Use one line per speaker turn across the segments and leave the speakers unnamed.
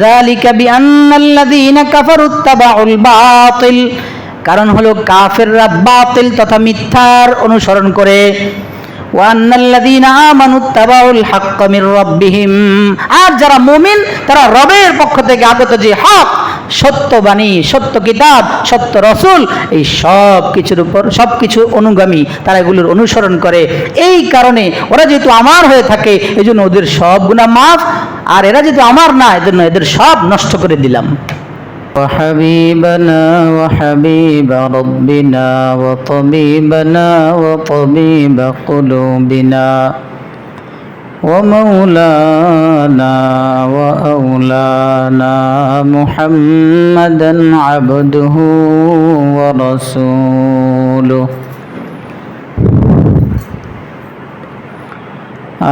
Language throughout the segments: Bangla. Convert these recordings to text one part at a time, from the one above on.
যালিকা বিআন্নাল্লাযীনা কাফারু ইত্তাবাউল বাতিল, কারণ হলো কাফেররা বাতিল তথা মিথ্যার অনুসরণ করে। ওয়া আন্নাল্লাযীনা আমানু ইত্তাবাউল হাক্কা মির রাব্বিহিম, আর যারা মুমিন তারা রবের পক্ষ থেকে আগত যে হক, সত্য বাণী, সত্য কিতাব, সত্য রসুল, এই সব কিছুর উপর সবকিছু অনুগামী, তারা এগুলোর অনুসরণ করে। এই কারণে ওরা যেহেতু আমার হয়ে থাকে এই জন্য ওদের সব গুনাহ মাফ, আর এরা যেহেতু আমার না এজন্য এদের সব নষ্ট করে দিলাম।
وحبيبنا وحبيب ربنا وطبيبنا وطبيب قلوبنا ومولانا وأولانا محمدا عبده ورسوله.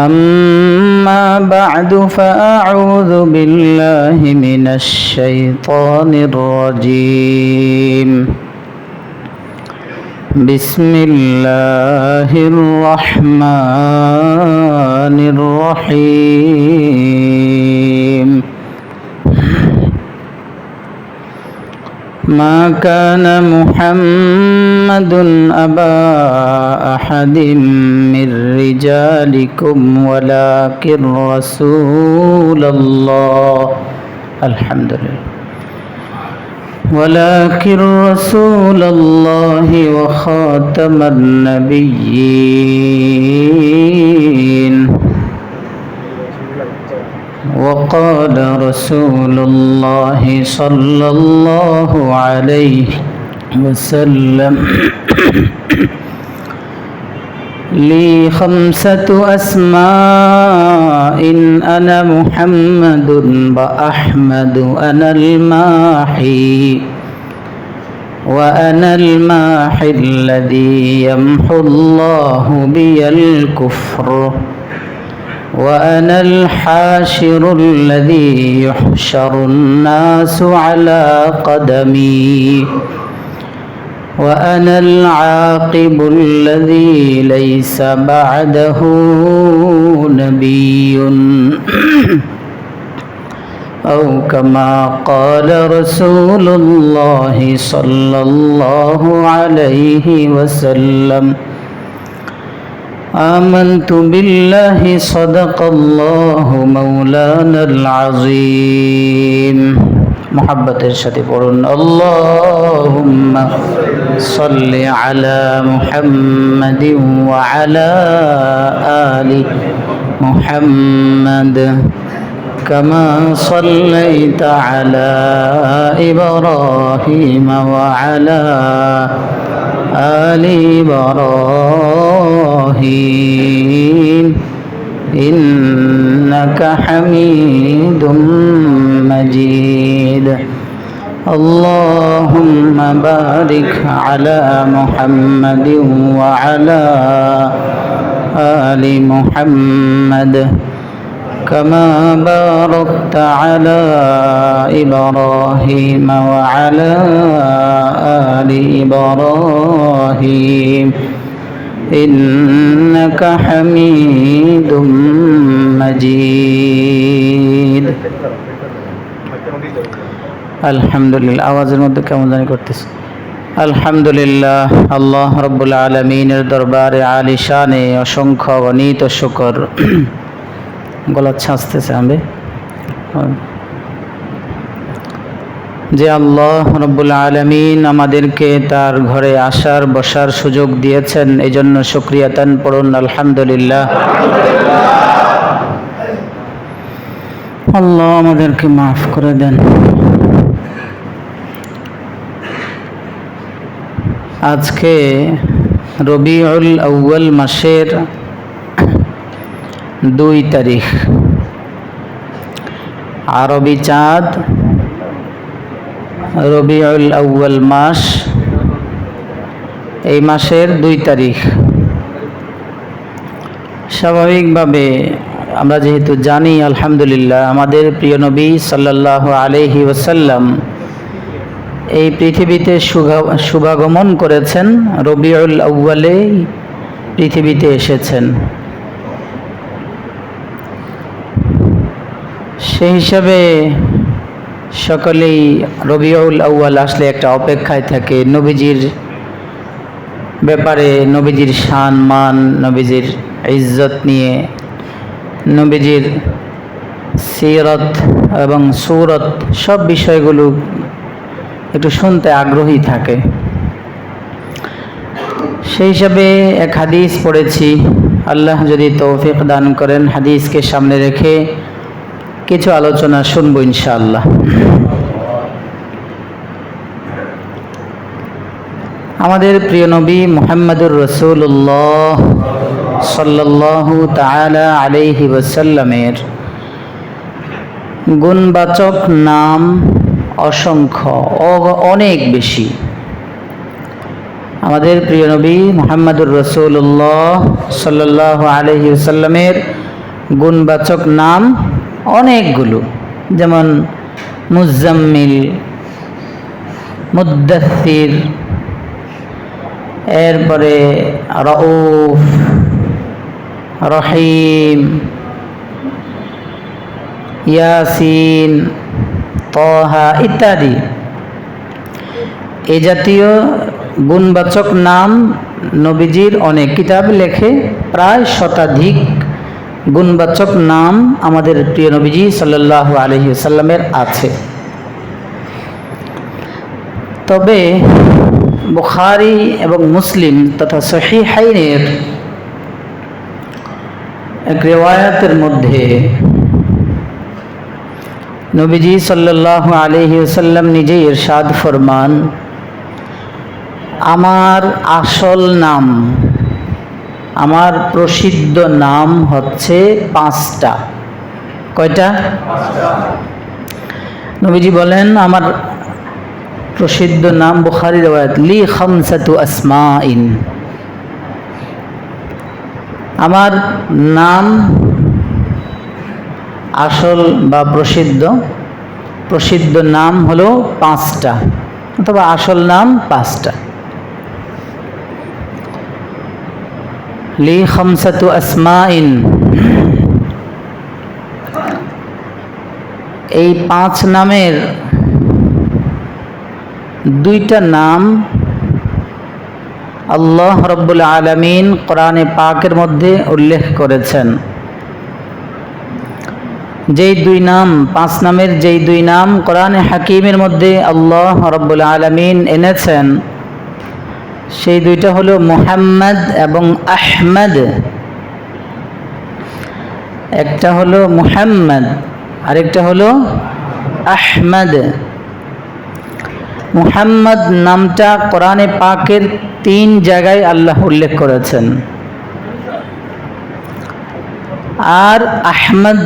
أما بعد فأعوذ بالله من الشيطان الرجيم. بسم الله الرحمن الرحيم. ما كان محمد أبا أحد من رجالكم ولكن رسول الله، الحمد لله، ولكن رسول الله وخاتم النبيين. وقال رسول الله صلى الله عليه وسلم: لي خمسة أسماء أنا محمد وأحمد أنا الماحي وأنا الماحي الذي يمحو الله بي الكفر وأنا الحاشر الذي يحشر الناس على قدمي وأنا العاقب الذي ليس بعده نبي أو كما قال رسول الله صلى الله عليه وسلم. آمنت بالله صدق الله مولانا العظيم. محبة الشتي قولون اللهم صل على محمد وعلى آل محمد كما صليت على إبراهيم وعلى آل إبراهيم إنك حميد مجيد. اللهم بارك على محمد وعلى آل محمد كما باركت على إبراهيم وعلى آل إبراهيم إنك حميد مجيد. আলহামদুলিল্লাহ। আওয়াজের মধ্যে কেমন জানি করতেছে। আলহামদুলিল্লাহ, আল্লাহ রব্বুল আলামিনের দরবারে আলিশানে অসংখ্য অগণিত শুকর। গলা ছাঁচতেছে আমি যে আল্লাহ রব্বুল আলামিন আমাদেরকে তার ঘরে আসার বসার সুযোগ দিয়েছেন, এই জন্য শুকরিয়াতান পড়ুন আলহামদুলিল্লাহ। আল্লাহ আমাদেরকে মাফ করে দেন। আজকে রবিউল আউয়াল মাসের 2 তারিখ, আরবি চাঁদ রবিউল আউয়াল মাস, এই মাসের 2 তারিখ। স্বাভাবিকভাবে আমরা যেহেতু জানি আলহামদুলিল্লাহ আমাদের প্রিয় নবী সাল্লাল্লাহু আলাইহি ওয়াসাল্লাম এই পৃথিবীতে শুভাগমন করেছেন, রবিউল আউয়ালে পৃথিবীতে এসেছেন। সেই হিসাবে সকলেই রবিউল আউয়াল আসলে একটা অপেক্ষায় থাকে নবীজির ব্যাপারে, নবীজির শান মান, নবীজির ইজ্জত নিয়ে, নবীজির সিরত এবং সুরত সব বিষয়গুলো একটু শুনতে আগ্রহী থাকে। সেই হিসাবে এক হাদিস পড়েছি, আল্লাহ যদি তৌফিক দান করেন হাদিসকে সামনে রেখে কিছু আলোচনা শুনবো ইনশাআল্লাহ। আমাদের প্রিয় নবী মুহাম্মদুর রাসূলুল্লাহ সাল্লাল্লাহু তাআলা আলাইহি ওয়াসাল্লামের গুণবাচক নাম অসংখ্য, অনেক বেশি। আমাদের প্রিয় নবী মুহাম্মদুর রাসূলুল্লাহ সাল্লাল্লাহু আলাইহি ওয়াসাল্লামের গুণবাচক নাম অনেকগুলো, যেমন মুজাম্মিল, মুদ্দাসসির, এরপরে রউফ, রহিম, ইয়াসিন, তহা ইত্যাদি। এই জাতীয় গুণবাচক নাম নবীজির অনেক, কিতাব লেখে প্রায় শতাধিক গুণবাচক নাম আমাদের প্রিয় নবীজি সাল্লাল্লাহু আলাইহি ওয়াসাল্লামের আছে। তবে বুখারী এবং মুসলিম তথা সহিহাইনের এক রিওয়ায়াতের মধ্যে নবীজি সাল্লাল্লাহু আলাইহি ওয়াসাল্লাম নিজেই ইরশাদ ফরমান, আমার আসল নাম, আমার প্রসিদ্ধ নাম হচ্ছে 5টা। কয়টা? নবীজি বলেন, আমার প্রসিদ্ধ নাম, বুখারী riwayat, লি খামসাতু আসমাইন, আমার নাম আসল বা প্রসিদ্ধ নাম হলো 5টা, অথবা আসল নাম 5টা। লি খামসাতু আসমাইন, এই 5 নামের 2টা নাম আল্লাহ রাব্বুল আলামিন কোরআনে পাকের মধ্যে উল্লেখ করেছেন। যেই 2 নাম, 5 নামের যেই 2 নাম কোরআনে হাকিমের মধ্যে আল্লাহ রাব্বুল আলামিন এনেছেন, সেই 2টা হলো মুহাম্মদ এবং আহমদ। একটা হলো মুহাম্মদ, আরেকটা হলো আহমদ। মুহাম্মদ নামটা কোরআনে পাকের 3 জায়গায় আল্লাহ উল্লেখ করেছেন, আর আহমদ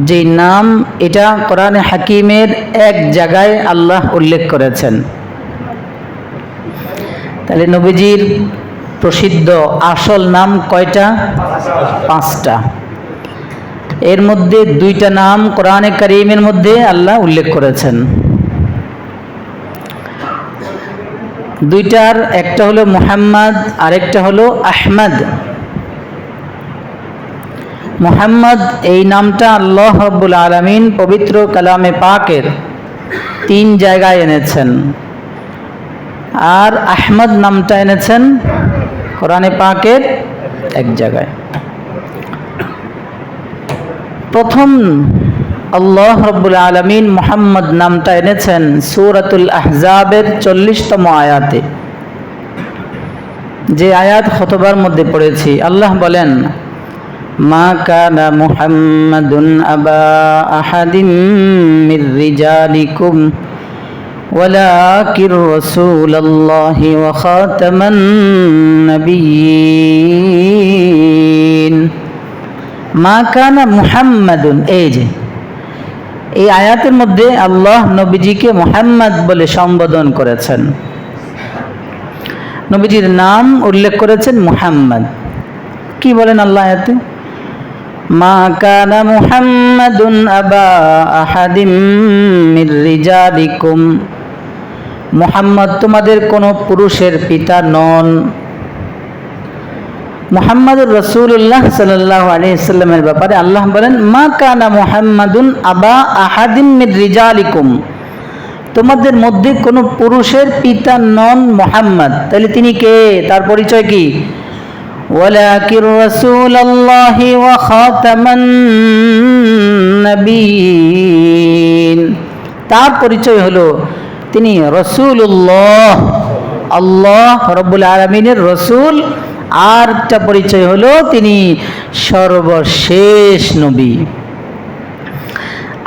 যে নাম, এটা কোরআনে হাকিমের 1 জায়গায় আল্লাহ উল্লেখ করেছেন। তাহলে নবীজির প্রসিদ্ধ আসল নাম কয়টা? 5টা। এর মধ্যে 2টা নাম কোরআনে কারীমের মধ্যে আল্লাহ উল্লেখ করেছেন। 2টার একটা হলো মুহাম্মদ, আরেকটা হলো আহমদ। মুহাম্মদ এই নামটা আল্লাহ রাব্বুল আলামিন পবিত্র কালামে পাকের 3 জায়গায় এনেছেন, আর আহমদ নামটা এনেছেন কোরআনে পাকের 1 জায়গায়। প্রথম আল্লাহ রাব্বুল আলামিন মুহাম্মদ নামটা এনেছেন সূরাতুল আহজাবের 40তম আয়াতে, যে আয়াত খুতবার মধ্যে পড়েছি। আল্লাহ বলেন, মা কানা মুহাম্মাদুন আবা আহাদিম মির রিজালিকুম ওয়ালাকির রাসূলুল্লাহি ওয়া খাতামান নাবিয়্যিন। মা কানা মুহাম্মাদুন, এই যে এই আয়াতের মধ্যে আল্লাহ নবীজিকে মুহাম্মদ বলে সম্বোধন করেছেন, নবীজির নাম উল্লেখ করেছেন মুহাম্মদ। কি বলেন আল্লাহ আয়াতে? মা কানা মুহাম্মাদুন আবা আহাদিম মির রিজালিকুম, মুহাম্মদ তোমাদের কোনো পুরুষের পিতা নন। মুহাম্মদুর রাসূলুল্লাহ সাল্লাল্লাহু আলাইহি ওয়াসাল্লামের ব্যাপারে আল্লাহ বলেন, মা কানা মুহাম্মাদুন আবা আহাদিম মির রিজালিকুম,
তোমাদের মধ্যে কোনো পুরুষের পিতা নন মুহাম্মদ, তাহলে তিনি কে? তার পরিচয় কি? ওয়ালাকির রাসূলুল্লাহি ওয়া খাতামান নবিয়্যিন, তার পরিচয় হলো তিনি রাসূলুল্লাহ, আল্লাহ রাব্বুল আলামিনের রাসূল। আর একটা পরিচয় হলো তিনি সর্বশেষ নবী।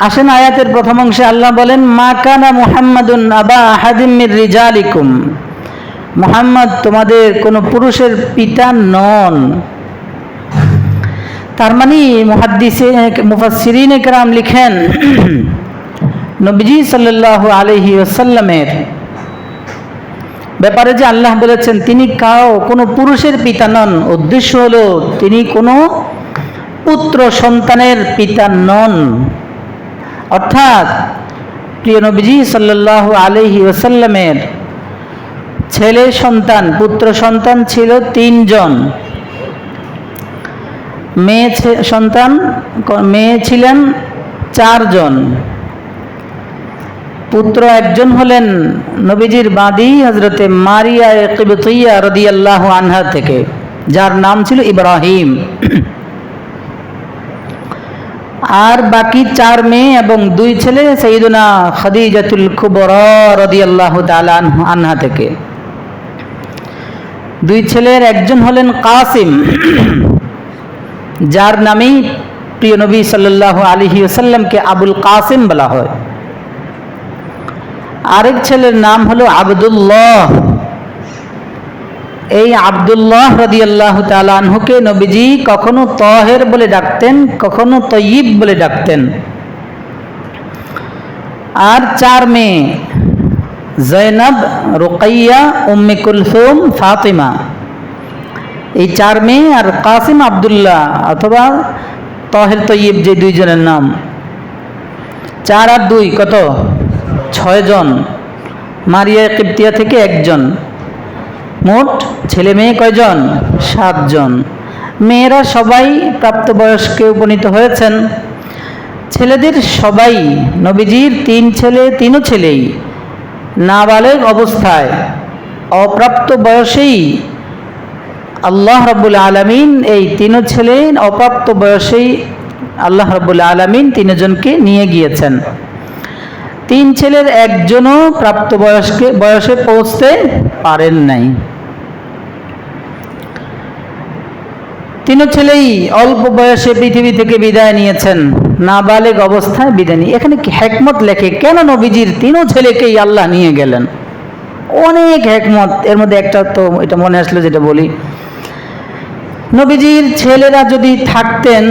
আসেন আয়াতের প্রথম অংশে আল্লাহ বলেন, মা কানা মুহাম্মাদুন আবা আহাদিম মির রিজালিকুম, মুহাম্মদ তোমাদের কোনো পুরুষের পিতা নন। তার মানে মুফাসসিরিন কেরাম লিখেন, নবীজি সাল্লাল্লাহু আলাইহি ওয়াসাল্লামের ব্যাপারে যে আল্লাহ বলেছেন তিনি কোনো পুরুষের পিতা নন, উদ্দেশ্য হলো তিনি কোনো পুত্র সন্তানের পিতা নন। অর্থাৎ প্রিয় নবীজি সাল্লাল্লাহু আলাইহি ওয়াসাল্লামের ছেলে সন্তান, পুত্র সন্তান ছিল 3 জন, মেয়ে ছিলেন 4 জন। পুত্র একজন হলেন নবীজির বাদী হযরতে মারিয়া কিবতিয়া রাদিয়াল্লাহু আনহা থেকে, যার নাম ছিল ইব্রাহিম। আর বাকি 4 মেয়ে এবং 2 ছেলে সাইয়্যিদুনা খাদিজাতুল কুবরা রাদিয়াল্লাহু তাআলা আনহা থেকে। 2 ছেলের একজন হলেন কাসিম, যার নামেই প্রিয় নবী সাল্লাল্লাহু আলাইহি ওয়াসাল্লামকে আবুল কাসিম বলা হয়। আরেক ছেলের নাম হলো আব্দুল্লাহ। এই আব্দুল্লাহ রাদিয়াল্লাহু তাআলা আনহুকে নবীজি কখনো তাহের বলে ডাকতেন, কখনো তয়্যিব বলে ডাকতেন। আর 4 মেয়ে, জয়নব, রুকাইয়া, উম্মে কুলসুম, ফাতিমা। এই 4 মেয়ে আর কাসিম, আব্দুল্লাহ অথবা তাহের, তয়্যিব, যে 2 জনের নাম। 4 আর 2 কত? 6 জন। মারিয়া কিবতিয়া থেকে 1 জন। মোট ছেলে মেয়ে কয়জন? 7 জন। মেয়েরা সবাই প্রাপ্তবয়স্কে উপনীত হয়েছেন। ছেলেদের সবাই, নবীজির 3 ছেলে, 3 ছেলেই নাবালেগ অবস্থায়, অপ্রাপ্ত বয়সেই আল্লাহ রাব্বুল আলামিন এই 3 ছেলে অপ্রাপ্ত বয়সেই আল্লাহ রাব্বুল আলামিন 3 জনকে নিয়ে গিয়েছেন। 3 ছেলের একজনও প্রাপ্ত বয়সে পৌঁছতে পারেন নাই। 3 ছেলেই অল্প বয়সে পৃথিবী থেকে বিদায় নিয়েছেন, নাবালেগ অবস্থায় বিদায় নিয়ে। এখানে কি হিকমত লেখে, কেন নবীজির 3 ছেলেকেই আল্লাহ নিয়ে গেলেন? অনেক হিকমত, এর মধ্যে একটা তো এটা মনে আসলো যেটা বলি। নবীজির ছেলেরা যদি থাকতেন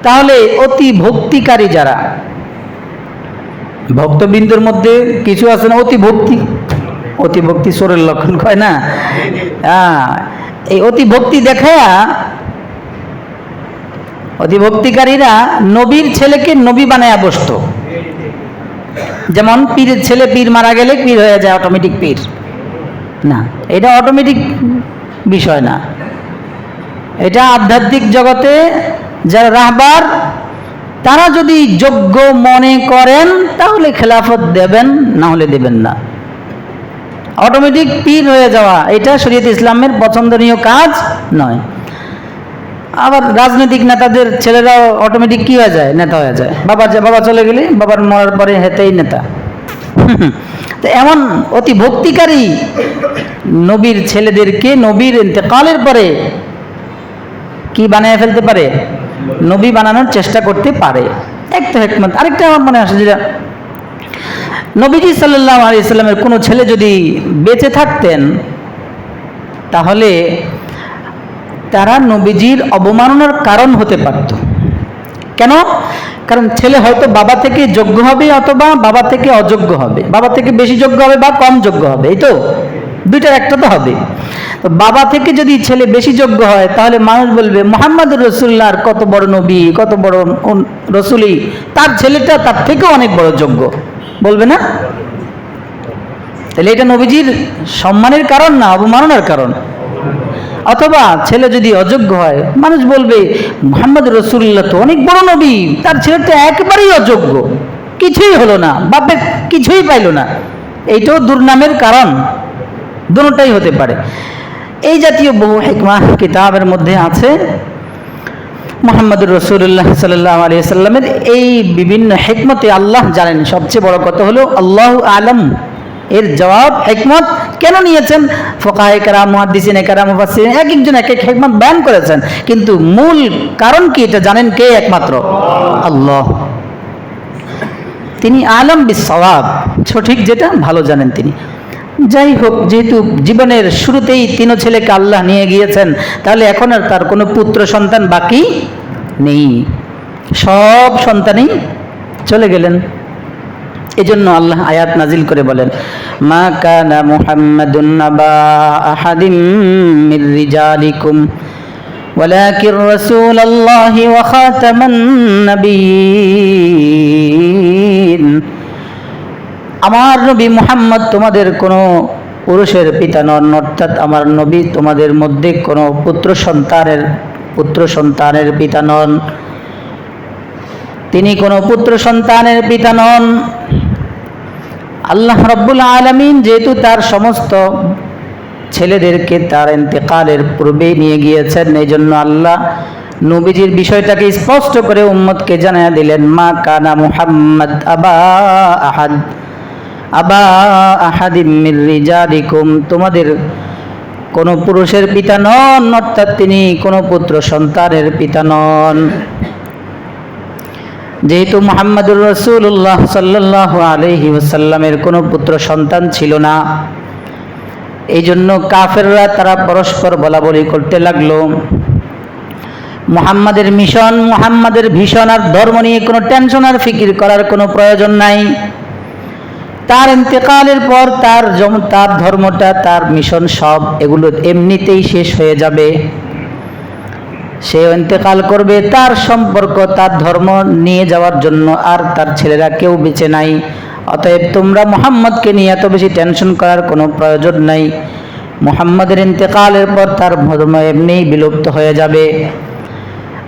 তাহলে অতি ভক্তিকারী, যারা ভক্তবৃন্দের মধ্যে কিছু আছে না অতি ভক্তি চোরের লক্ষণ কয় না, এই অতি ভক্তি দেখায়া অতি ভক্তিকারীরা নবীর ছেলেকে নবী বানায়া বসতো। যেমন পীরের ছেলে পীর মারা গেলে পীর হয়ে যায়, অটোমেটিক পীর না, এটা অটোমেটিক বিষয় না। এটা আধ্যাত্মিক জগতে যারা রাহবার, তারা যদি যোগ্য মনে করেন তাহলে খেলাফত দেবেন, না হলে দেবেন না। অটোমেটিক পীর হয়ে যাওয়া এটা শরীয়ত ইসলামের পছন্দনীয় কাজ নয়। আবার রাজনৈতিক নেতাদের ছেলেরাও অটোমেটিক কি হয়ে যায়? নেতা হয়ে যায়। বাবা চলে গেলে, বাবার মরার পরে হেতেই নেতা। তো এমন অতি ভক্তিকারী নবীর ছেলেদেরকে নবীর ইন্তেকালের পরে কি বানিয়ে ফেলতে পারে? নবী বানানোর চেষ্টা করতে পারে। একটা হিকমত। আরেকটা আমার মনে আসে, যেটা নবীজি সাল্লাল্লাহু আলাইহি সাল্লামের কোনো ছেলে যদি বেঁচে থাকতেন তাহলে তারা নবীজির অবমাননার কারণ হতে পারত। কেন? কারণ ছেলে হয়তো বাবা থেকে যোগ্য হবে অথবা বাবা থেকে অযোগ্য হবে, বাবা থেকে বেশি যোগ্য হবে বা কম যোগ্য হবে, এই তো দুইটার একটা তো হবে। তো বাবা থেকে যদি ছেলে বেশি যোগ্য হয় তাহলে মানুষ বলবে মুহাম্মদুর রাসূলুল্লাহর কত বড় নবী, কত বড় রসুলই, তার ছেলেটা তার থেকেও অনেক বড় যোগ্য, বলবে না? তাহলে এটা নবীজির সম্মানের কারণ না অবমাননার কারণ। অথবা ছেলে যদি অযোগ্য হয়, মানুষ বলবে মুহাম্মদ রাসূলুল্লাহ তো অনেক বড় নবী, তার ছেলেটা একেবারেই অযোগ্য, কি কিছুই হলো না, বাপে কিছুই পাইল না, এইটাও দুর্নামের কারণ। দুটোটাই হতে পারে। এই জাতীয় বহু হিকমা কিতাবের মধ্যে আছে। মুহাম্মদুর রাসূলুল্লাহ সাল্লাল্লাহু আলাইহি সাল্লামের এই বিভিন্ন হিকমতে আল্লাহ জানেন। সবচেয়ে বড় কথা হলো আল্লাহু আলাম, এর জবাব হিকমত কেন নিয়েছেন ফুকাহায়ে কেরাম, মুহাদ্দিসিনে কেরাম, মুফাসসিরিন এক একজন এক এক হিকমত বয়ান করেছেন, কিন্তু মূল কারণ কি এটা জানেন কে? একমাত্র আল্লাহ। তিনি আলাম বিস-সাওয়াব, সঠিক যেটা ভালো জানেন তিনি। যাই হোক, যেহেতু জীবনের শুরুতেই তিন ছেলেকে আল্লাহ নিয়ে গিয়েছেন, তাহলে এখন আর তার কোনো পুত্র সন্তান বাকি নেই, সব সন্তানই চলে গেলেন। এজন্য আল্লাহ আয়াত নাজিল করে বলেন, মা কানা মুহাম্মাদুন আবা আহাদিম মির রিজালিকুম ওয়ালাকিন রাসূলুল্লাহি ওয়া খাতামান নাবিয়্যিন। আমার নবী মুহাম্মদ তোমাদের কোনো পুরুষের পিতা নন, অর্থাৎ আমার নবী তোমাদের মধ্যে কোনো পুত্র সন্তানের পিতা নন, তিনি কোনো পুত্র সন্তানের পিতা নন। আল্লাহ রাব্বুল আলামিন যেহেতু তার সমস্ত ছেলেদেরকে তার ইন্তেকালের পূর্বেই নিয়ে গিয়েছেন, এই জন্য আল্লাহ নবীজির বিষয়টাকে স্পষ্ট করে উম্মতকে জানিয়ে দিলেন, মা কানা মুহাম্মদ আবা আহাদিম মির রিজালিকুম, তোমাদের কোনো পুরুষের পিতা নন, অর্থাৎ তিনি কোনো পুত্র সন্তানের পিতা নন। যেহেতু মুহাম্মদুর রাসূলুল্লাহ সাল্লাল্লাহু আলাইহি ওয়াসাল্লামের কোনো পুত্র সন্তান ছিল না, এই জন্য কাফেররা তারা পরস্পর বলাবলি করতে লাগলো, মুহাম্মাদের মিশন, মুহাম্মাদের ভীষণ আর ধর্ম নিয়ে কোনো টেনশন আর ফিকির করার কোনো প্রয়োজন নাই। তার ইন্তেকালের পর তার ধর্মটা, তার মিশন সব এগুলো এমনিতেই শেষ হয়ে যাবে। সে ইন্তেকাল করবে, তার সম্পর্ক, তার ধর্ম নিয়ে যাওয়ার জন্য আর তার ছেলেরা কেউ বেঁচে নাই। অতএব তোমরা মুহাম্মদকে নিয়ে এত বেশি টেনশন করার কোনো প্রয়োজন নাই। মুহাম্মদের ইন্তেকালের পর তার ধর্ম এমনিই বিলুপ্ত হয়ে যাবে।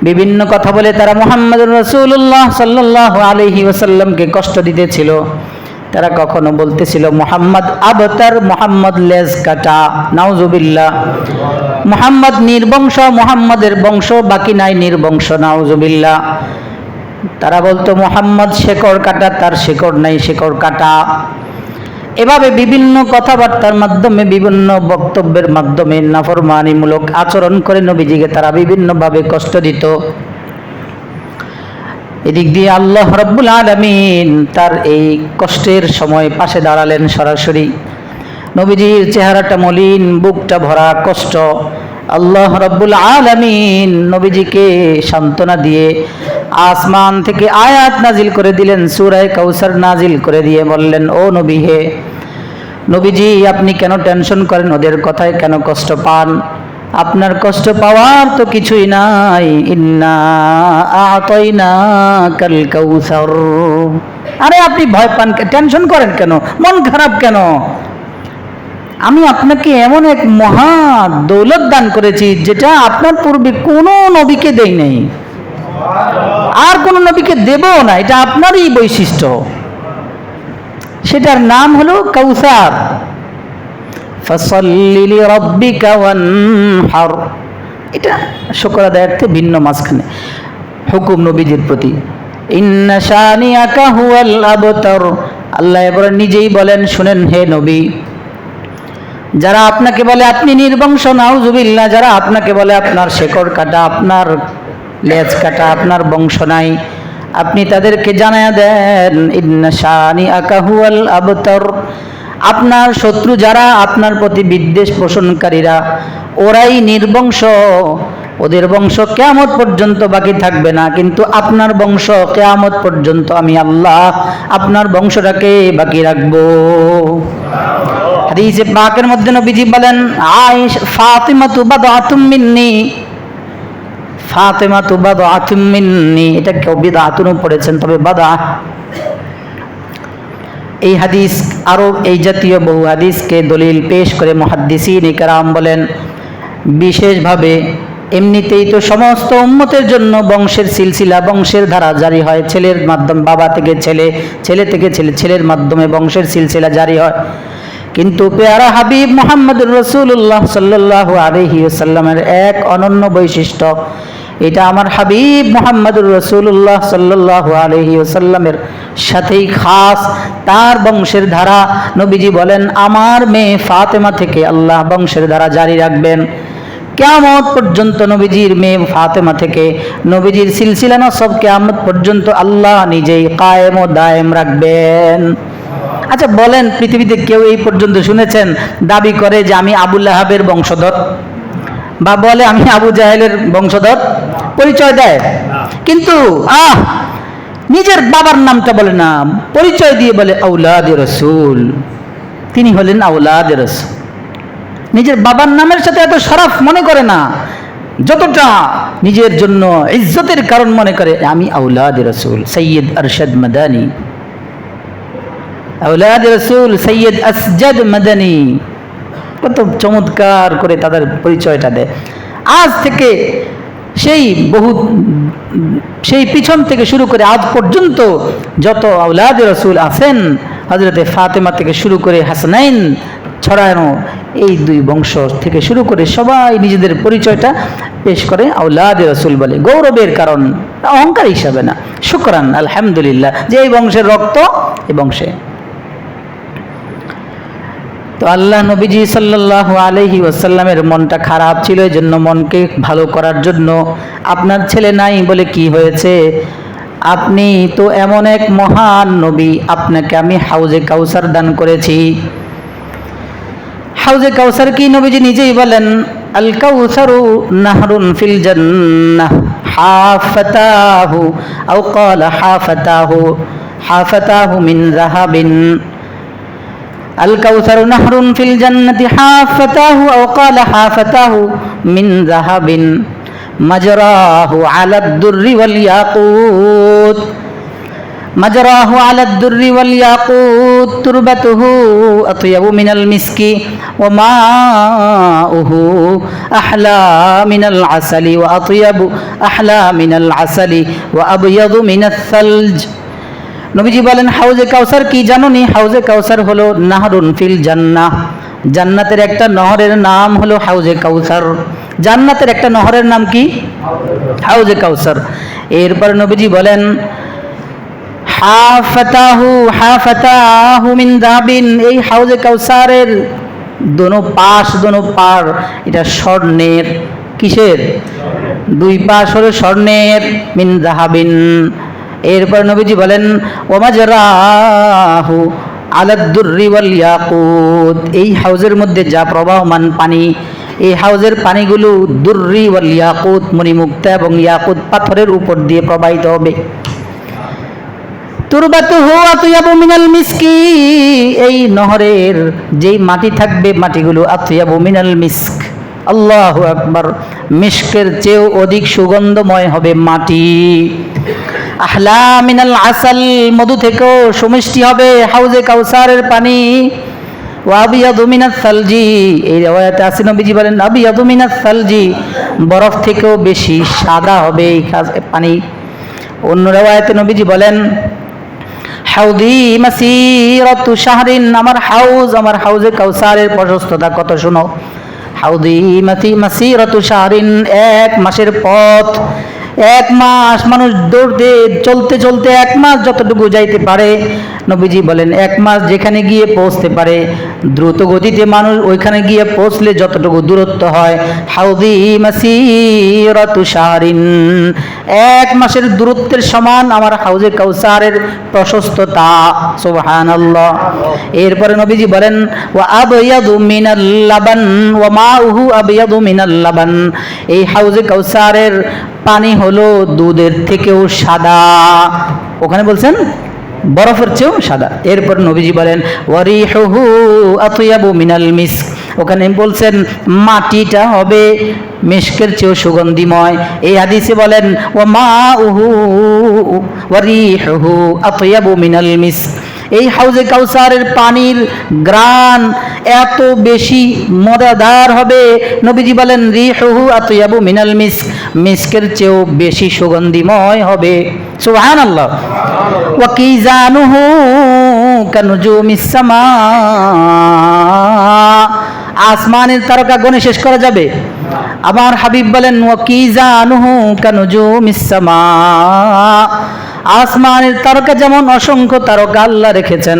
বিভিন্ন কথা বলে তারা মুহাম্মদুর রাসূলুল্লাহ সাল্লাল্লাহু আলাইহি ওয়াসাল্লামকে কষ্ট দিতেছিল। তারা কখনো বলতেছিল মুহাম্মদ আবতার, মুহাম্মদ লেজ কাটা, নাউজুবিল্লাহ। মুহাম্মদ নির্বংশ, মুহাম্মদের বংশ বাকি নাই, নির্বংশ, নাউজুবিল্লাহ। তারা বলতো মুহাম্মদ শেকড় কাটা, তার শেকড় নাই, শেকড় কাটা। এভাবে বিভিন্ন কথাবার্তার মাধ্যমে, বিভিন্ন বক্তব্যের মাধ্যমে নাফরমানিমূলক আচরণ করে নবীজিকে তারা বিভিন্নভাবে কষ্ট দিত। এদিক দিয়ে আল্লাহ রাব্বুল আলামিন তার এই কষ্টের সময় পাশে দাঁড়ালেন সরাসরি। নবীজির চেহারাটা মলিন, বুকটা ভরা কষ্ট। আল্লাহ রাব্বুল আলামিন নবীজিকে সান্ত্বনা দিয়ে আসমান থেকে আয়াত নাজিল করে দিলেন, সূরা কাউসার নাজিল করে দিয়ে বললেন, ও নবী হে নবীজি, আপনি কেন টেনশন করেন? ওদের কথায় কেন কষ্ট পান? আপনার কষ্ট পাওয়ার তো কিছুই নাই। ইন্না আ'তাইনাকাল কাউসার। আরে আপনি ভয় পান, টেনশন করেন কেন, মন খারাপ কেন? আমি আপনাকে এমন এক মহা দৌলত দান করেছি যেটা আপনার পূর্বে কোনো নবীকে দেই নাই, আর কোনো নবীকে দেবও না। এটা আপনারই বৈশিষ্ট্য। সেটার নাম হলো কাউসার। ফাসাল্লি লিরাব্বিকা ওয়ানহার। এটা শুকর আদায়ার্থে ভিন্ন, মাঝখানে হুকুম নবীজির প্রতি। ইন্না শানিয়াকা হুয়াল আবতার। আল্লাহ এবার নিজেই বলেন, শুনেন হে নবী, যারা আপনাকে বলে আপনি নির্বংশ, নাউজুবিল্লাহ, যারা আপনাকে বলে আপনার শেকড় কাটা, আপনার লেজ কাটা, আপনার বংশ নাই, আপনি তাদেরকে জানায়া দেন, ইন্না শানিয়াকা হুয়াল আবতার। আপনার শত্রু যারা, আপনার প্রতি বিদ্বেষ পোষণকারীরা, ওরাই নির্বংশ। ওদের বংশ কিয়ামত পর্যন্ত বাকি থাকবে না, কিন্তু আপনার বংশ কিয়ামত পর্যন্ত আমি আল্লাহ আপনার বংশটাকে বাকি রাখবো। হাদিসে পাকের মধ্যে নবীজি বলেন, ফাতিমাতু বাদআতুম মিন্নি। ফাতিমাতু বাদআতুম মিন্নি, এটা কেউ বিদআতুন পড়েছেন, তবে বাদআ। এই হাদিস আরো এই জাতীয় বহু হাদিসকে দলিল পেশ করে মুহাদ্দিসিন ইকরাম বলেন, বিশেষভাবে
এমনিতেই তো সমস্ত উম্মতের জন্য বংশের সিলসিলা, বংশের ধারা জারি হয়, ছেলের মাধ্যমে বাবা থেকে ছেলে, ছেলে থেকে ছেলে, ছেলের মাধ্যমে বংশের সিলসিলা জারি হয়। কিন্তু পেয়ারা হাবিব মুহাম্মদুর রাসূলুল্লাহ সাল্লাল্লাহু আলাইহি ওয়াসাল্লামের এক অনন্য বৈশিষ্ট্য, এটা আমার হাবিব মুহাম্মদুর রাসূলুল্লাহ সাল্লাল্লাহু আলাইহি ওয়াসাল্লামের সাথেই খাস। তার বংশের ধারা, নবীজি বলেন আমার মেয়ে ফাতেমা থেকে আল্লাহ বংশের ধারা জারি রাখবেন। কিয়ামত পর্যন্ত নবীজির মেয়ে ফাতেমা থেকে নবীজির সিলসিলা নসব কিয়ামত পর্যন্ত আল্লাহ নিজেই কায়েম ও দায়েম রাখবেন। আচ্ছা বলেন, পৃথিবীতে কেউ এই পর্যন্ত শুনেছেন দাবি করে যে আমি আবু লাহাবের বংশধর, বা বলে আমি আবু জাহেলের বংশধর? পরিচয় দেয়, কিন্তু নিজের বাবার নামটা বলে না, পরিচয় দিয়ে বলে আওলাদে রাসূল, তিনি হলেন আওলাদে রাসূল। নিজের বাবার নামের সাথে এত শরফ মনে করে না, যতটা নিজের জন্য ইজ্জতের কারণ মনে করে আমি আওলাদে রাসূল। সৈয়দ আরশাদ মাদানী, আওলাদ রাসূল সৈয়দ আসজাদ মাদানী, কত চমৎকার করে তাদের পরিচয়টা দেয়। আজ থেকে সেই পিছন থেকে শুরু করে আজ পর্যন্ত যত আওলাদ রাসূল আছেন, হযরতে ফাতেমা থেকে শুরু করে হাসানাইন ছড়ানো এই দুই বংশ থেকে শুরু করে সবাই নিজেদের পরিচয়টা পেশ করে আওলাদ রাসূল বলে, গৌরবের কারণ, অহংকার হিসাবে না। শুকরান, আলহামদুলিল্লাহ যে এই বংশের রক্ত এই বংশে। তো আল্লাহ নবীজি সাল্লাল্লাহু আলাইহি ওয়াসাল্লামের মনটা খারাপ ছিল, এই জন্য মনকে ভালো করার জন্য, আপনার ছেলে নাই বলে কি হয়েছে, আপনি তো এমন এক মহান নবী, আপনাকে আমি হাউজে কাউসার দান করেছি। হাউজে কাউসার কি নবীজি নিজেই বলেন, আল কাউসারু নাহরুন ফিল জান্নাহ হাফাতাহু আও ক্বালা হাফাতাহু মিন যাহাবিন। আল কাউসারু নাহরুন ফিল জান্নাতি হাফাতাহু আও ক্বালা হাফাতাহু মিন যাহাবিন মাজরাহু আলাদ দুররি ওয়াল ইয়াকুত مجراه على الدر والياقوت تربته أطيب من المسك وماؤه أحلى من العسل وأطيب أحلى من العسل وأبيض من الثلج। নবীজি বলেন হাউজে কাউসার কি জানোনি? হাউজে কাউসার হলো নাহরুন ফিল জান্নাহ, জান্নাতের একটা নহরের নাম হলো হাউজে কাউসার। জান্নাতের একটা নহরের নাম কি? হাউজে কাউসার। এরপর নবীজি বলেন হাফাতাহু মিন যাহাবিন, এই হাউজে কাউসারের দোনো পার এটা স্বর্ণের। কিসের? দুই পাশ হলো স্বর্ণের। মিন যাহাবিন। এরপর নবীজি বলেন ওয়ামাজরাহু আলাদ দুররি ওয়াল ইয়াকুত, এই হাউজের মধ্যে যা প্রবাহমান পানি, এই হাউজের পানিগুলো দুররি ওয়াল ইয়াকুত, মণিমুক্তা এবং ইয়াকুত পাথরের উপর দিয়ে প্রবাহিত হবে। তুরবাতুহু আতয়াবু মিনাল মিসকি, এই নহরের যেই মাটি থাকবে মাটিগুলো আতয়াবু মিনাল মিস্ক, আল্লাহু আকবার, মিস্কের চেয়েও অধিক সুগন্ধময় হবে মাটি। আহলা মিনাল আসাল, মধু থেকেও সুমিষ্টি হবে হাউজে কাউসারের পানি। ওয়া আবিয়াদু মিনাস সালজি, এই riwayate আছে নবীজি বলেন আবিয়াদু মিনাস সালজি, বরফ থেকেও বেশি সাদা হবে এই পানি। অন্য riwayate নবীজি বলেন হাউদি মাসিরাতু শাহরিন, আমার হাউজে কাউসারের প্রশস্ততা কত শুনো। হাউদি মাসিরাতু শাহরিন, এক মাসের পথ। এক মাস মানুষ দৌড়তে চলতে চলতে এক মাস যতটুকু যাইতে পারে, নবীজি বলেন এক মাস যেখানে গিয়ে পৌঁছতে পারে, দ্রুত গতিতে মানুষ ওইখানে গিয়ে পৌঁছলে যতটুকু দূরত্ব হয়, হাউদি মাসিরাতু শাহরিন, এক মাসের দূরত্বের সমান আমার হাউজে কাউসারের প্রশস্ততা। সুবহানাল্লাহ। এরপরে নবীজি বলেন ওয়া আবয়াদু মিনাল লাবান ওয়া মাউহু আবয়াদু মিনাল লাবান, এই হাউজে কাউসারের পানি হলো দুধের থেকেও সাদা। ওখানে বলছেন বরফের চেয়েও সাদা। এরপর নবীজি বলেন ওয়ারিহুহু আতয়াবু মিনাল মিস্ক, ওখানে বলছেন মাটিটা হবে মিস্কের চেয়েও সুগন্ধিময়। এই হাদিসে বলেন ওয়া মাউহু ওয়ারিহুহু আতয়াবু মিনাল মিস্ক,
এই হাউজে কাউসারের পানির গ্রান এত বেশি মজাদার হবে, নবীজি বলেন রিহুহু আতয়াবু মিনাল মিস্ক, মিস্কের চেয়েও বেশি সুগন্ধিময় হবে। সুবহানাল্লাহ। ওয়া কিজানুহু কানুজুমিস সামা, আসমানের তারকা গণে শেষ করা যাবে? আমার হাবিব বলেন ওয়া কিজানুহু কানুজুমিস সামা, আসমানের তারকা যেমন অসংখ্য তারকা আল্লাহ রেখেছেন,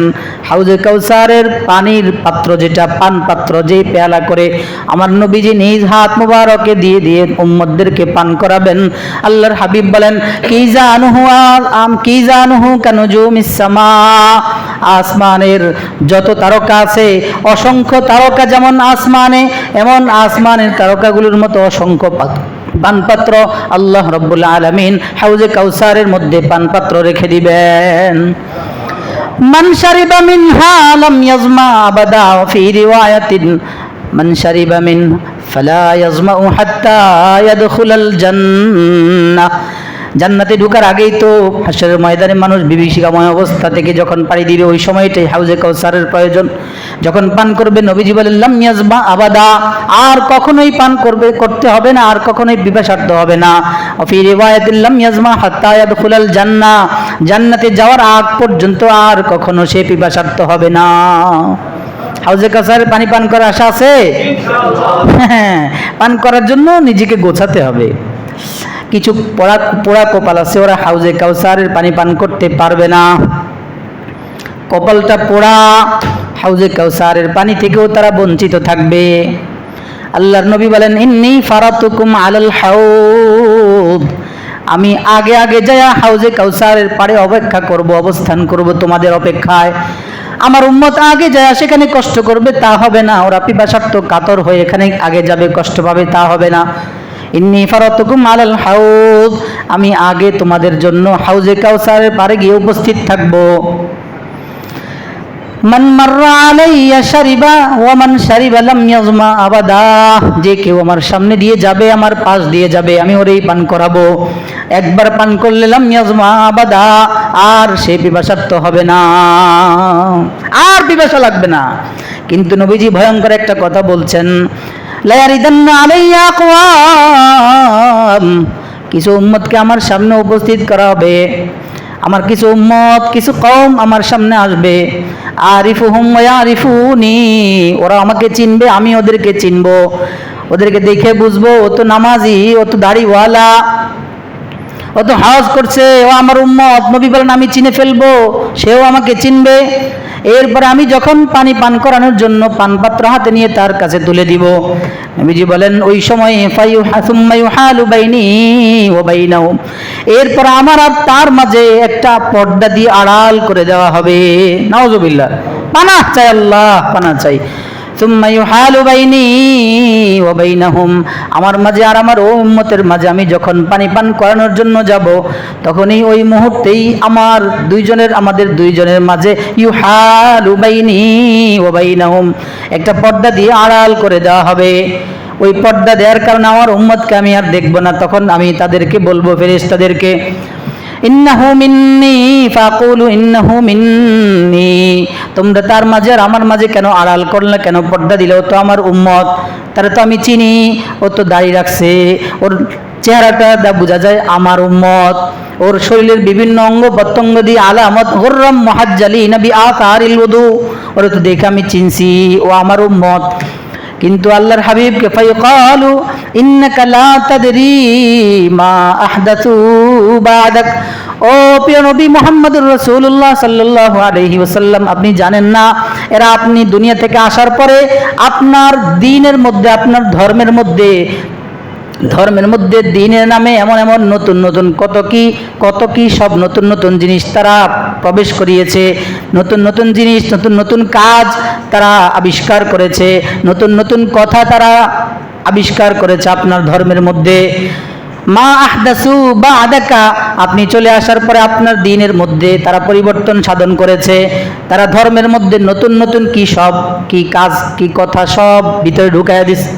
হাউজে কাউসারের পানির পাত্র যেটা পান পাত্র, যে পেয়ালা করে আমার নবীজি নিজ হাত মুবারকে দিয়ে দিয়ে উম্মতদেরকে পান করাবেন, আল্লাহর হাবিব বলেন কিজানুহু কানুজুমিস সামা, আসমানের যত তারকা আছে অসংখ্য তারকা যেমন আসমানে, এমন আসমানের তারকাগুলোর মতো অসংখ্য পানপাত্র আল্লাহ রাব্বুল আলামিন হাউজে কাউসারের মধ্যে পানপাত্র রেখে দিবেন। মান শারিবা মিনহা লাম ইয়াজমা আবাদা, ওয়া ফি রিওয়ায়াতিন মান শারিবা মিন ফালা ইয়াজমাউ হাত্তা ইয়াদখুলাল জান্নাহ, জান্নাতে ঢোকার আগেই তো হাশরের ময়দানে মানুষ বিভীষিকাময় অবস্থা থেকে যখন পাড়ি দিবে ওই সময়টাই হাউজে কাউসারের প্রয়োজন। যখন পান করবে নবীজি বলেন লাম ইয়াজমা আবাদা, আর কখনোই পান করতে হবে না, আর কখনোই পিপাসার্থ হবে না। ফি রিওয়ায়াতিন লাম ইয়াজমা হাত্তা ইয়াদখুলাল জান্নাহ, জান্নাতে যাওয়ার আগ পর্যন্ত আর কখনো সে পিপাসার্থ হবে না। হাউজে কাউসারের পানি পান করার আশা আছে? হ্যাঁ, পান করার জন্য নিজেকে গোছাতে হবে। কিছু পোড়া কপাল আছে, ওরা হাউজে কাউসারের পানি পান করতে পারবে না, কপালটা পোড়া, হাউজে কাউসারের পানি থেকেও তারা বঞ্চিত থাকবে। আল্লাহর নবী বলেন ইন্নী ফারাতুকুম আলাল হাউদ, আমি আগে আগে যায় হাউজে কাউসারের পাড়ে অপেক্ষা করব, অবস্থান করব তোমাদের অপেক্ষায়। আমার উম্মত আগে যায় সেখানে কষ্ট করবে তা হবে না, ওরা পিপাসার্থ কাতর হয়ে এখানে আগে যাবে কষ্ট পাবে তা হবে না। ইন্নী ফারাতুকুম আলাল হাউদ, আমি আগে তোমাদের জন্য হাউজে কাউসারের পাড়ে গিয়ে উপস্থিত থাকব। মান মাররা আলাইয়া শারিবা ওয়া মান শারিবা লাম ইয়াজমা আবাদা, যে কেউ আমার সামনে দিয়ে যাবে, আমার পাশ দিয়ে যাবে, আমি ওরেই পান করাবো। একবার পান করলে লাম ইয়াজমা আবাদা, আর সে পিপাসার্থ হবে না, আর পিপাসা লাগবে না। কিন্তু নবীজি ভয়ঙ্কর একটা কথা বলছেন, লা ইয়ারিদান্না আলাইয়া আকওয়াম, কিছু উম্মতকে আমার সামনে উপস্থিত করা হবে, আমার কিছু উম্মত কিছু কওম আমার সামনে আসবে, আরিফুহুম ওয়া ইয়ারিফুনি, ওরা আমাকে চিনবে আমি ওদেরকে চিনব, ওদেরকে দেখে বুঝবো ও তো নামাজি, ও তো দাড়িওয়ালা, ও তো হজ করছে, ও আমার উম্মত। নবী বলেন আমি চিনে ফেলবো, সেও আমাকে চিনবে। এরপরে আমি যখন পানি পান করানোর জন্য পানপাত্র হাতে নিয়ে তার কাছে তুলে দিব, নবীজি বলেন ওই সময় সুম্মা ইউহালু বাইনি ওয়া বাইনাহুম, এরপর আমার আর তার মাঝে একটা পর্দা দিয়ে আড়াল করে দেওয়া হবে। নাউজুবিল্লাহ, পানা চাই আল্লাহ, পানা চাই। সুম্মা ইউহালু বাইনি ওয়া বাইনাহুম, আমার মাঝে আর আমার উম্মতের মাঝে আমি যখন পানি পান করানোর জন্য যাব, তখনই ওই মুহূর্তেই আমাদের দুইজনের মাঝে ইউহালু বাইনি ওয়া বাইনাহুম, একটা পর্দা দিয়ে আড়াল করে দেওয়া হবে। ওই পর্দা দেওয়ার কারণে আমার উম্মতকে আমি আর দেখব না, তখন আমি তাদেরকে বলবো, ফেরেশতাদেরকে, ইন্নাহু মিন্নি ফাকুলু ইন্নাহু মিন্নি, তোমরা তার মাঝে আর আমার মাঝে কেন আড়াল করলে, কেন পর্দা দিলে? ও তো আমার উম্মত, তারা তো আমি চিনি, ও তো দাড়ি রাখছে, ওর চেহারাটা বোঝা যায় আমার উম্মত, ওর শরীরের বিভিন্ন অঙ্গ প্রত্যঙ্গ দিয়ে আলামত গুররাম মুহাজ্জালিনা বিআসারিল ওযু, ওরা তো দেখে আমি চিনছি ও আমার উম্মত। কিন্তু আল্লাহর হাবিবকে ফায়ুকালু ইন্নাকা লা তাদরি মা আহদাসু বাদাক, ও প্রিয় নবী মুহাম্মদুর রাসূলুল্লাহ সাল্লাল্লাহু আলাইহি ওয়াসাল্লাম, আপনি জানেন না এরা আপনি দুনিয়া থেকে আসার পরে আপনার দ্বীনের মধ্যে, আপনার ধর্মের মধ্যে দ্বীনের নামে এমন এমন নতুন নতুন কত কি সব নতুন নতুন জিনিস তারা প্রবেশ করিয়েছে, নতুন নতুন জিনিস, নতুন নতুন কাজ তারা আবিষ্কার করেছে, নতুন নতুন কথা তারা আবিষ্কার করেছে আপনার ধর্মের মধ্যে। মা আহদাসু বাদাকা, আপনি চলে আসার পরে আপনার দ্বীনের মধ্যে তারা পরিবর্তন সাধন করেছে, তারা ধর্মের মধ্যে নতুন নতুন কি কাজ কি কথা সব ভিতরে ঢুকাইয়া দিছে।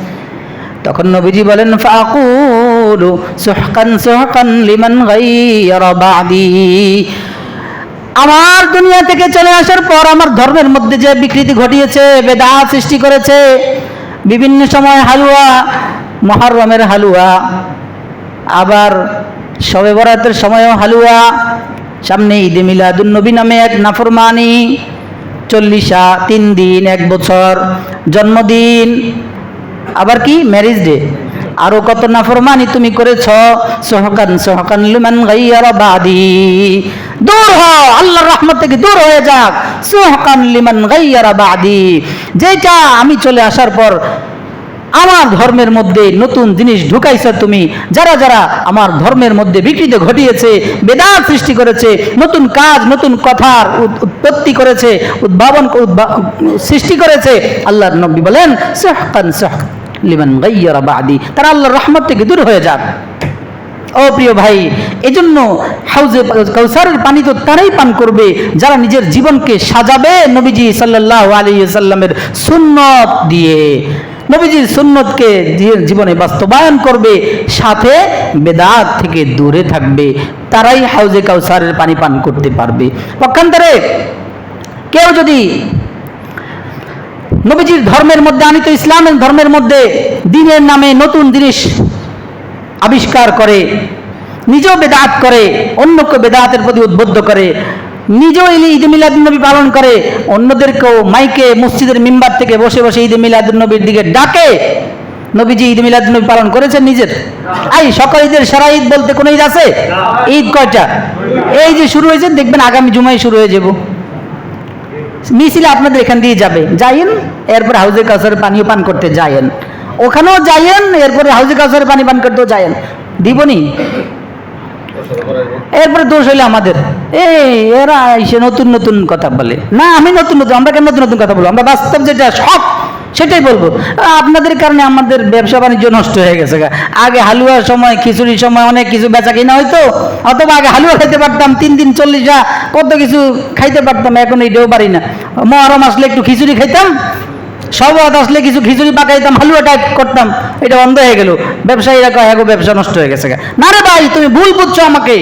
তখন নবীজি বলেন ফাকুলু সুহকান সুহকান লিমান গায়রা বাদি, আমার দুনিয়া থেকে চলে আসার পর আমার ধর্মের মধ্যে যে বিকৃতি ঘটিয়েছে, বেদাত সৃষ্টি করেছে, বিভিন্ন সময় হালুয়া, মুহররমের হালুয়া, আবার শবে বরাতের সময়ও হালুয়া, সামনে ঈদে মিলাদুন্নবী নামে এক নাফরমানি, 40 3 দিন, 1 বছর, জন্মদিন, আবার কি ম্যারেজ ডে, আরো কত নাফরমানি তুমি করেছ। সোহকান লিমান গায়্যারা বাদি, দূর হও, আল্লাহর রহমত থেকে দূর হয়ে যাক। সোহকান লিমান গায়্যারা বাদি, যেটা আমি চলে আসার পর আমার ধর্মের মধ্যে নতুন জিনিস ঢুকাইছ তুমি, যারা যারা আমার ধর্মের মধ্যে বিকৃতি ঘটিয়েছে, বেদাত সৃষ্টি করেছে, নতুন কাজ নতুন কথার উৎপত্তি করেছে, সৃষ্টি করেছে, আল্লাহর নবী বলেন সোহকান লিমান গায়্যারা বাদি, তারা আল্লাহর রহমত থেকে দূর হয়ে যাক। ও প্রিয় ভাই, এজন্য হাউজে কাউসারের পানি তো তারাই পান করবে যারা নিজের জীবনকে সাজাবে নবীজি সাল্লাল্লাহু আলাইহি ওয়াসাল্লামের সুন্নত দিয়ে, নবীজির সুন্নতকে জীবনে বাস্তবায়ন করবে, সাথে বেদাত থেকে দূরে থাকবে, তারাই হাউজে কাউসারের পানি পান করতে পারবে। পক্ষান্তরে কেউ যদি নবীজির ধর্মের মধ্যে, আনিত ইসলামের ধর্মের মধ্যে দ্বীনের নামে নতুন জিনিস আবিষ্কার করে, নিজেও বেদাত করে, অন্যকে বেদাতের প্রতি উদ্বুদ্ধ করে, নিজেও ঈদে মিলাদুন্নবী পালন করে, অন্যদেরকেও মাইকে মসজিদের মিম্বার থেকে বসে বসে ঈদে মিলাদুন্নবীর দিকে ডাকে। নবীজি ঈদে মিলাদুন্নবী পালন করেছেন নিজের? সকল ঈদের সারা ঈদ বলতে কোন ঈদ আছে? ঈদ কয়টা? এই যে শুরু হয়েছে, দেখবেন আগামী জুমায় শুরু হয়ে যাব, মিছিলে আপনাদের এখান দিয়ে যাবে, যাইয়েন, এরপরে হাউজে কাউসারের পানিও পান করতে যাইয়েন, ওখানেও যাইয়েন, এরপরে হাউজে কাউসারের পানি পান করতেও যাইয়েন, দিবনি? এরপরে দোষ হইলে আমাদের, এরা এসে নতুন নতুন কথা বলে। না, আমি নতুন নতুন, আমরা কেন নতুন নতুন কথা বলবো? আমরা বাস্তব যেটা সব সেটাই বলবো। আপনাদের কারণে আমাদের ব্যবসা বাণিজ্য নষ্ট হয়ে গেছে। আগে হালুয়ার সময়, খিচুড়ির সময় অনেক কিছু বেচা কিনা হইতো, অথবা আগে হালুয়া খাইতে পারতাম 3 দিন 40টা, কত কিছু খাইতে পারতাম, এখন এইটাও পারি না। মহরম আসলে একটু খিচুড়ি খাইতাম, সবাদ আসলে কিছু খিচুড়ি পাকাইতাম, হালুয়া টাইপ করতাম, এটা বন্ধ হয়ে গেল। ব্যবসায়ীরা কয় হ্যাঁ, ব্যবসা নষ্ট হয়ে গেছে। না রে ভাই, তুমি ভুল বুঝছো আমাকে।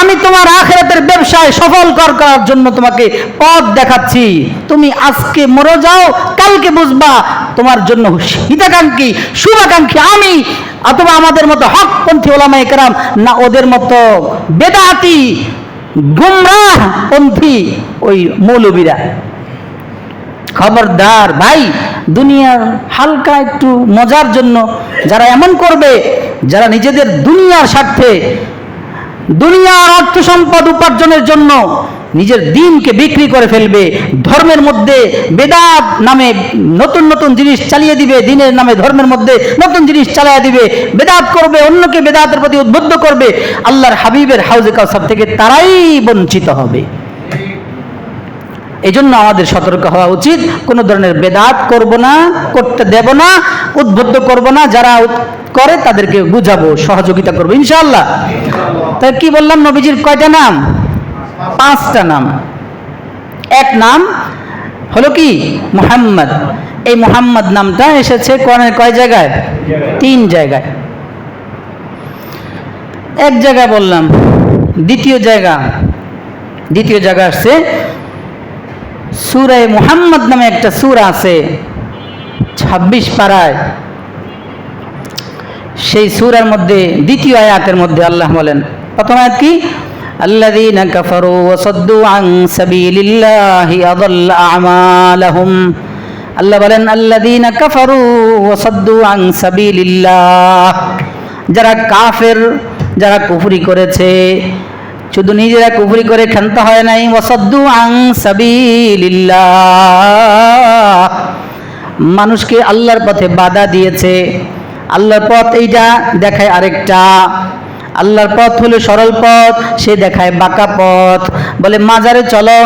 আমি তোমার আখিরাতের ব্যবসায় সফল করার জন্য তোমাকে পথ দেখাচ্ছি। তুমি আজকে মরে যাও, কালকে বুঝবা তোমার জন্য হিতাকাঙ্ক্ষী, শুভাকাঙ্ক্ষী আমি, অথবা আমাদের মতো হকপন্থী ওলামায়ে কেরাম, না ওদের মতো বেদাতি গুমরাহ পন্থী ওই মৌলবীরা। খবরদার ভাই, দুনিয়ার হালকা একটু মজার জন্য যারা এমন করবে, যারা নিজেদের দুনিয়ার স্বার্থে, দুনিয়ার অর্থ সম্পদ উপার্জনের জন্য নিজের দিনকে বিক্রি করে ফেলবে, ধর্মের মধ্যে বেদাত নামে নতুন নতুন জিনিস চালিয়ে দিবে, দিনের নামে ধর্মের মধ্যে নতুন জিনিস চালিয়ে দিবে, বেদাত করবে, অন্যকে বেদাতের প্রতি উদ্বুদ্ধ করবে, আল্লাহর হাবিবের হাউজে কাউসার থেকে তারাই বঞ্চিত হবে। এজন্য আমাদের সতর্ক হওয়া উচিত, কোনো ধরনের বেদাত করব না, করতে দেব না, উদ্বুদ্ধ করব না, যারা করে তাদেরকে বুঝাবো, সহযোগিতা করবো ইনশাআল্লাহ। তাই কি বললাম, নবীজির কয়টা নাম? 5টা নাম। এক নাম হলো কি মুহাম্মদ। এই মুহাম্মদ নামটা এসেছে কোরআনের কয় জায়গায়? 3 জায়গায়। এক জায়গায় বললাম, দ্বিতীয় জায়গা আসছে সূরা মুহাম্মদ নামে একটা সূরা আছে 26 পারায়। সেই সূরার মধ্যে দ্বিতীয় আয়াতের মধ্যে আল্লাহ বলেন, প্রথম আয়াত কি? আল্লাযীনা কাফারু ওয়া সাদ্দু আন সাবিলিল্লাহি আযাল্লা আমালাহুম। আল্লাহ বলেন আল্লাযীনা কাফারু ওয়া সাদ্দু আন সাবিলিল্লাহ, যারা কাফের, যারা কুফরি করেছে, শুধু নিজেরা কুফরি করে ক্ষান্ত হয় নাই, ওয়াসাদ্দু আন সাবিলিল্লাহ, মানুষকে আল্লাহর পথে বাধা দিয়েছে। আল্লাহর পথ এইটা, দেখায় আরেকটা। আল্লাহর পথ হলো সরল পথ, সে দেখায় বাঁকা পথ, বলে মাজারে চলো,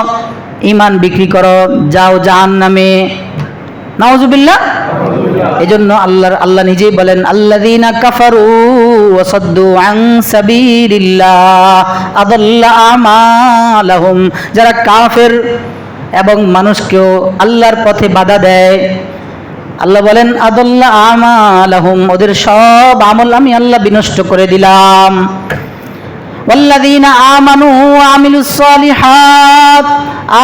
ঈমান বিক্রি করো, যাও জাহান্নামে। নাউজুবিল্লাহ। এজন্য আল্লাহ নিজেই বলেন আল্লাযীনা কাফারু ওয়া সাদ্দু আন সাবিলিল্লাহ আযাল্লা আমালাহুম, যারা কাফের এবং মানুষকেও আল্লাহর পথে বাধা দেয়, আল্লাহ বলেন আযাল্লা আমালাহুম, ওদের সব আমল আমি আল্লাহ বিনষ্ট করে দিলাম। ওয়াল্লাযীনা আমানু ওয়া আমিলুস সালিহাত,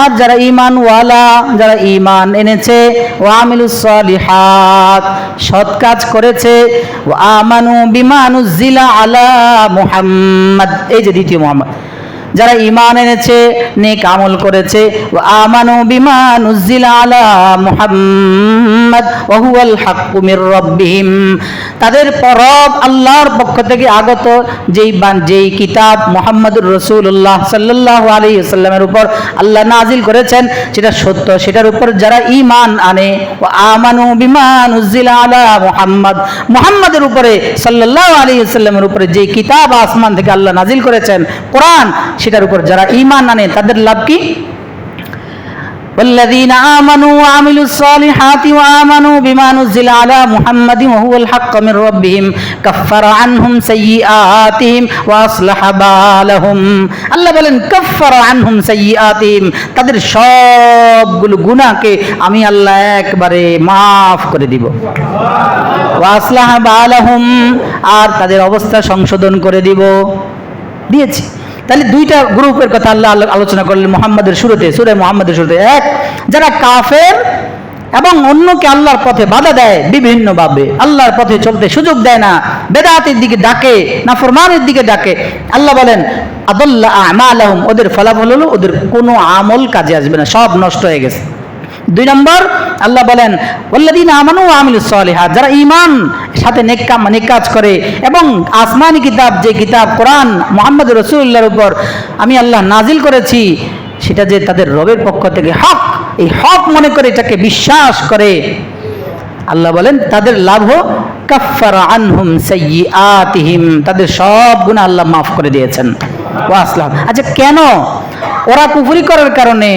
আর যারা ঈমানওয়ালা, যারা ঈমান এনেছে, ওয়া আমিলুস সালিহাত, সৎ কাজ করেছে, ওয়া আমানু বিমা নুজিলা আলা মুহাম্মদ, এই যে দ্বিতীয় মুহাম্মদ, যারা ঈমান এনেছে, নেক আমল করেছে, ওয়া আমানু বিমা নুজিলা আলা মুহাম্মদ ওয়া হুয়াল হাক্কু মির রাব্বিহিম, তাদের রব আল্লাহর পক্ষ থেকে আগত যেই কিতাব মুহাম্মদুর রাসূলুল্লাহ সাল্লাল্লাহু আলাইহি ওয়াসাল্লামের উপর আল্লাহ নাজিল করেছেন সেটা সত্য, সেটার উপর যারা ঈমান আনে, ওয়া আমানু বিমা নুজিলা আলা মুহাম্মদ, মুহাম্মাদের উপরে সাল্লাল্লাহু আলাইহি ওয়াসাল্লামের উপরে যেই কিতাব আসমান থেকে আল্লাহ নাজিল করেছেন কোরআন, সেটার উপর যারা ঈমান আনে তাদের লাভ কি? والذين آمنوا وعملوا الصالحات وآمنوا بما نزل على محمد وهو الحق من ربهم كفر عنهم سيئاتهم وأصلح بالهم, আল্লাহ বলেন كفر عنهم سيئاتهم, তাদের সবগুলো গুনাহকে আমি আল্লাহ একবারে মাফ করে দিব, وأصلح بالهم, আর তাদের অবস্থা সংশোধন করে দিব, দিয়েছি। তাহলে দুইটা গ্রুপের কথা আল্লাহ আলোচনা করলেন মুহাম্মাদের শুরুতে, সূরা মুহাম্মাদের শুরুতে। এক, যারা কাফের এবং অন্যকে আল্লাহর পথে বাধা দেয়, বিভিন্নভাবে আল্লাহর পথে চলতে সুযোগ দেয় না, বেদাতের দিকে ডাকে, নাফরমানের দিকে ডাকে, আল্লাহ বলেন আদাল্লা আমালাহুম, ওদের ফলাফল হলো ওদের কোনো আমল কাজে আসবে না, সব নষ্ট হয়ে গেছে। দুই নম্বর আল্লাহ বলেন ওয়াল্লাযীনা আমানু ওয়া আমিলুস সালিহাত, যারা ঈমান সাথে নেক কাজ করে এবং আসমানি কিতাব, যে কিতাব কোরআন মুহাম্মদ রাসূলুল্লাহর উপর আমি আল্লাহ নাজিল করেছি, সেটা যে তাদের রবের পক্ষ থেকে হক, এই হক মনে করে এটাকে বিশ্বাস করে, আল্লাহ বলেন তাদের লাভ কাফফারা আনহুম সাইয়্যাতিহিম, তাদের সব গুনাহ আল্লাহ মাফ করে দিয়েছেন। ওয়া আসলাম। আচ্ছা, কেন? ওরা কুফরি করার কারণে,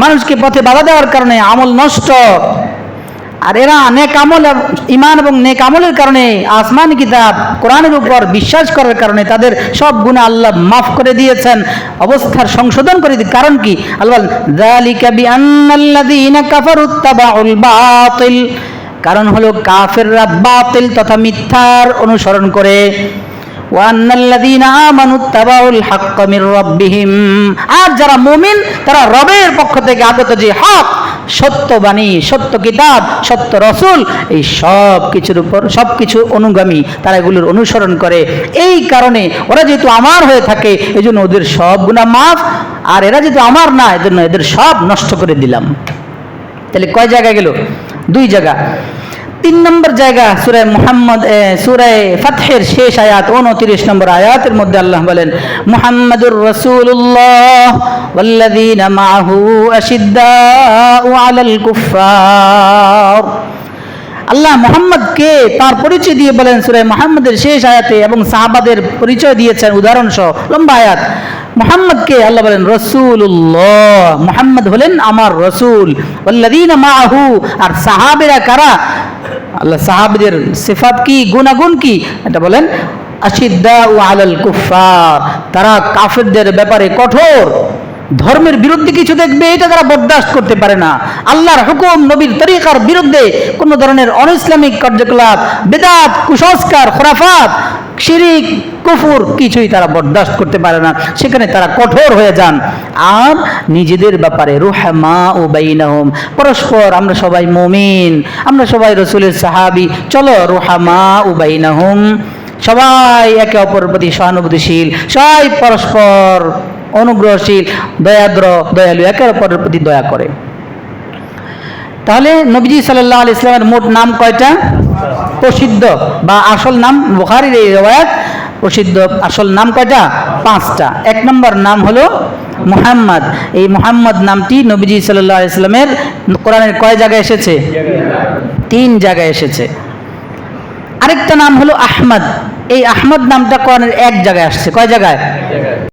মানুষকে পথে বাধা দেওয়ার কারণে আমল নষ্ট, আর এরা নেক আমল, ঈমান এবং নেক আমলের কারণে আসমানি কিতাব কোরআনের উপর বিশ্বাস করার কারণে তাদের সব গুনাহ আল্লাহ মাফ করে দিয়েছেন, অবস্থার সংশোধন করে দিয়েছেন। কারণ কি? আল্লাহ যালিকা বিআন্নাল্লাযীনা কাফারুত্তাবাউল বাতিল, কারণ হলো কাফেররা বাতিল তথা মিথ্যার অনুসরণ করে, ওয়ান্নাল্লাযীনা আমানুত্তাবাউল হাক্কা মির রাব্বিহিম, আর যারা মুমিন তারা রবের পক্ষ থেকে আগত যে হক, সত্য বাণী, সত্য কিতাব, সত্য রসুল, এই সব কিছুর উপর, সব কিছু অনুগামী, তারা এগুলোর অনুসরণ করে। এই কারণে ওরা যেহেতু আমার হয়ে থাকে, এই জন্য ওদের সব গুনাহ মাফ, আর এরা যেহেতু আমার না, এজন্য এদের সব নষ্ট করে দিলাম। তাহলে কয় জায়গা গেল? দুই জায়গা। তিন নম্বর জায়গা সূরা ফাতহের শেষ আয়াত 29 নম্বর আয়াতের মধ্যে আল্লাহ বলেন মুহাম্মাদুর রাসূলুল্লাহ ওয়াল্লাযীনা মাআহু আশিদ্দাউ আলাল কুফফার। আল্লাহ মুহাম্মদকে তার পরিচয় দিয়ে বলেন সূরা মুহাম্মাদের শেষ আয়াতে, এবং সাহাবাদের পরিচয় দিয়েছেন উদাহরণ সহ, লম্বা আয়াত। মুহাম্মদকে আল্লাহ বলেন রাসূলুল্লাহ, মুহাম্মদ হলেন আমার রাসূল, ওয়াল্লাযীনা মাআহু, আর সাহাবীরা কারা? আল্লাহ সাহাবীদের সিফাত কি, গুণাগুণ কি, এটা বলেন আশিদ্দাউ আলাল কুফফার, তারা কাফেরদের ব্যাপারে কঠোর, ধর্মের বিরুদ্ধে কিছু দেখবে এটা তারা বরদাস্ত করতে পারে না, আল্লাহর হুকুম নবীর তরিকার বিরুদ্ধে কোন ধরনের অনইসলামিক কার্যকলাপ, বেদাত, কুসংস্কার, খুরাফাত, শিরিক, কুফর কিছুই তারা বরদাস্ত করতে পারে না, সেখানে তারা কঠোর হয়ে যান। আর নিজেদের ব্যাপারে রুহামাউ বাইনাহুম, পরস্পর আমরা সবাই মুমিন, আমরা সবাই রাসূলের সাহাবী, চলো রুহামাউ বাইনাহুম, সবাই একে অপরের প্রতি সহানুভূতিশীল, সবাই পরস্পর অনুগ্রহশীল, দয়ালু, একে অপরের প্রতি দয়া করে। তাহলে নবীজি সাল্লাল্লাহু আলাইহি ওয়াসাল্লামের মোট নাম কয়টা? প্রসিদ্ধ বা আসল নাম, বুখারীর এই riwayat প্রসিদ্ধ আসল নাম কয়টা? 5টা। এক নম্বর নাম হলো মুহাম্মদ। এই মুহাম্মদ নামটি নবীজি সাল্লাল্লাহু আলাইহি ওয়াসাল্লামের কোরআনের কয় জায়গায় এসেছে? 3 জায়গায় এসেছে। আরেকটা নাম হলো আহমদ। এই আহমদ নামটা কোরআনের 1 জায়গায় আসছে। কয় জায়গায়?